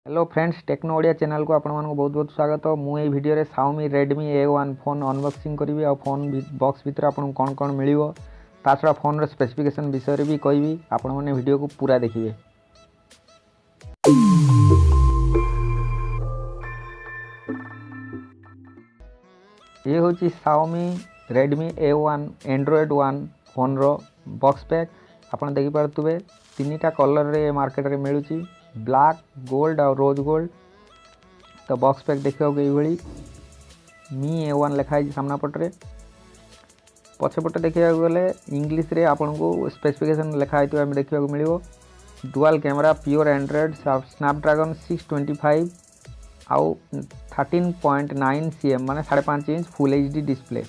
Hello friends, techno Odia channel को आपण मानक बहुत बहुत स्वागत। मुझे भिडियो रे Xiaomi Redmi A1 phone unboxing करी और फोन बॉक्स भीतर आपन कौन कौन मिलिवो ता छड़ा फोन रो स्पेसिफिकेशन विषय रे भी कहबी। आपण माने वीडियो को पूरा देखिए। ये होची Xiaomi Redmi A1 Android One phone रो बॉक्स पैक। आपण देखि पारतुबे तीनटा कलर रे मार्केट रे मिलुची, ब्लैक, गोल्ड और रोज गोल्ड। तो बॉक्स पैक देखा ये मी A1 लिखाई सामना पटे, पछपटे देखा गले इंग्लीश रे आपन को स्पेसिफिकेशन लिखाई देखा मिलो। Dual camera, pure Android, Snapdragon 625 आउ 13.9 cm माने 5.5 इंच फुल HD डिस्प्ले।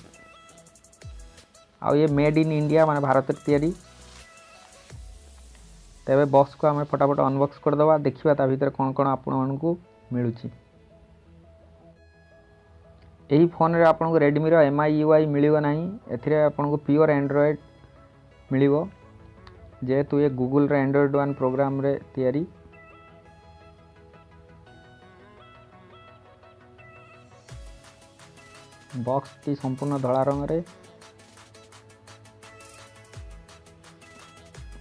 आउ ये मेड इन इंडिया माने भारत तैयारी। तेरे बॉक्स को आम फटाफट अनबॉक्स करदे, देखा ता भीतर कौन कौन आपण को मिलूची। यही फोन रे आपन को रेडमी रो MI UI मिलिबो नाही। एथिरे आपन को प्योर एंड्रॉइड मिलिबो, जेहेतु ये गूगल रे एंड्रॉइड वन प्रोग्राम रे तैयारी। बॉक्स टी संपूर्ण धला रंग रे।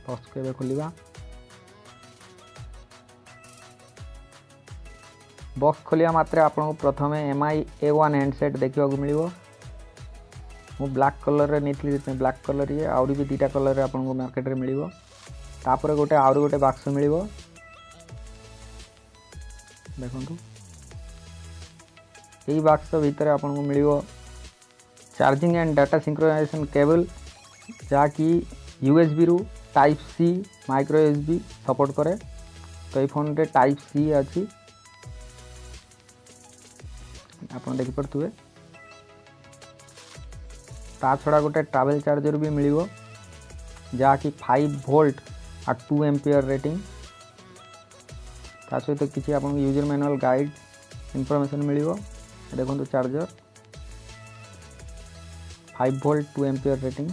बॉक्स के खोलिबा। बॉक्स खोलिया मात्र आपन प्रथम MI A1 हैंडसेट देखा मिलो। मु ब्लैक कलर रे नीति ब्लैक कलर ये आउरी भी दीटा कलर रे आपन को मार्केट रे मिलिबो। तापर गोटे आउरी गोटे बक्स मिलिबो। देखंतु एई बक्स भीतर आपन को मिलिबो charging and data synchronization cable, जा कि USB रु type C micro USB support करे। तो ये फोन रे टाइप C अछि, आपन देखि पड़तुए। ता छड़ा गोटे ट्रैवल चार्जर भी मिलिबो, जा कि 5 वोल्ट और 2 एम्पियर रेटिंग। ता सहित किछि आपन यूजर मैनुअल गाइड इंफॉर्मेशन मिलिबो। देखंतु चार्जर 5 वोल्ट 2 एम्पियर रेटिंग।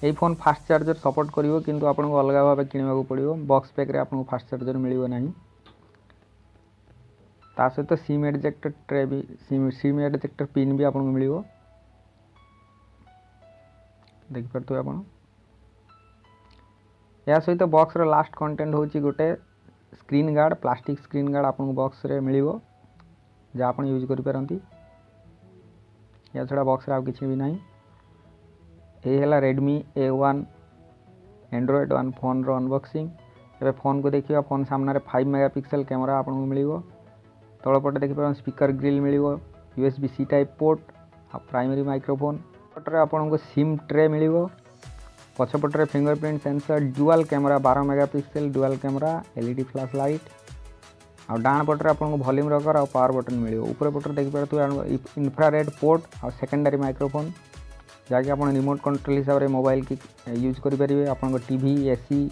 ए फोन फास्ट चार्जर सपोर्ट करिवो, किंतु आपन को अलग भाबे किनिबा को पड़िवो। बॉक्स पैक रे आपन को फास्ट चार्जर मिलिबो नाही। ता सहित सिम एडजेक्टर ट्रे भी सिम एडजेक्टर पिन भी आपन को मिलिबो। देख परतो आपन। या सहित बॉक्स रो लास्ट कंटेंट होची गोटे screen guard, plastic screen guard आपन को बॉक्स रे मिलिबो, जा आपन यूज करि परंती। या छडा बॉक्स रे आ किछि भी नाही। ए हला Redmi A1 Android One phone रो अनबॉक्सिंग। एबे फोन को देखिबा। फोन सामने रे 5 मेगापिक्सल कैमरा आपन को मिलिबो। तळपटे देखि पर स्पीकर ग्रिल मिलिबो, USB-C टाइप पोर्ट आ प्राइमरी माइक्रोफोन। पटरे आपन को सिम ट्रे मिलिबो। पछपटरे fingerprint sensor, dual camera 12 megapixel dual camera, LED flash light. आ डाण पटरे आपन को वॉल्यूम रॉकर और पावर बटन मिलिबो। ऊपर पटरे देखि परतु इंफ्रारेड पोर्ट और सेकेंडरी माइक्रोफोन, जाकि आपन रिमोट कंट्रोल हिसाब रे मोबाइल की यूज करि परिबे। आपन को टीवी, AC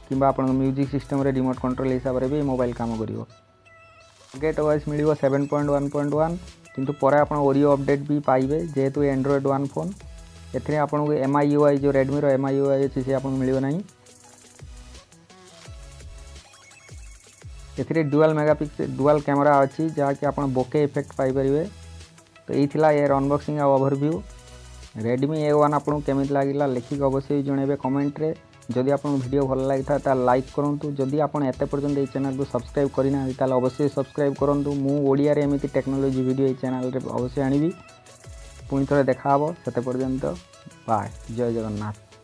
किबा आपन म्यूजिक सिस्टम रे रिमोट कंट्रोल हिसाब रे भी मोबाइल काम करिवो। गेट OS मिलिबो 7.1.1, किंतु परे आपन ओरियो अपडेट भी पाइबे, जेहेतु एंड्रॉइड वन फोन। एथरे आपन को MI UI जो रेडमी रो MI UI अछि से आपन मिलिबो नाही। एथरे डुअल मेगापिक्सल डुअल कैमरा अछि, जा कि आपन बोके इफेक्ट पाइ परिबे। तो एई थिला यार अनबॉक्सिंग आ ओवरव्यू। Redmi A1 आपन केमित लागिला लिखिक अवश्य जणेबे कमेंट रे। जदि आपन वीडियो भल लागिथा ता लाइक करंतु। जदि आपन एते पर्यंत ए चैनल को सब्सक्राइब करिना ताले अवश्य सब्सक्राइब करंतु। मु ओडिया रे एमिति टेक्नोलॉजी वीडियो ए चैनल रे अवश्य आनिबी। पुणी थरे देखा हबो। सेते पर्यंत बाय। जय जगन्नाथ।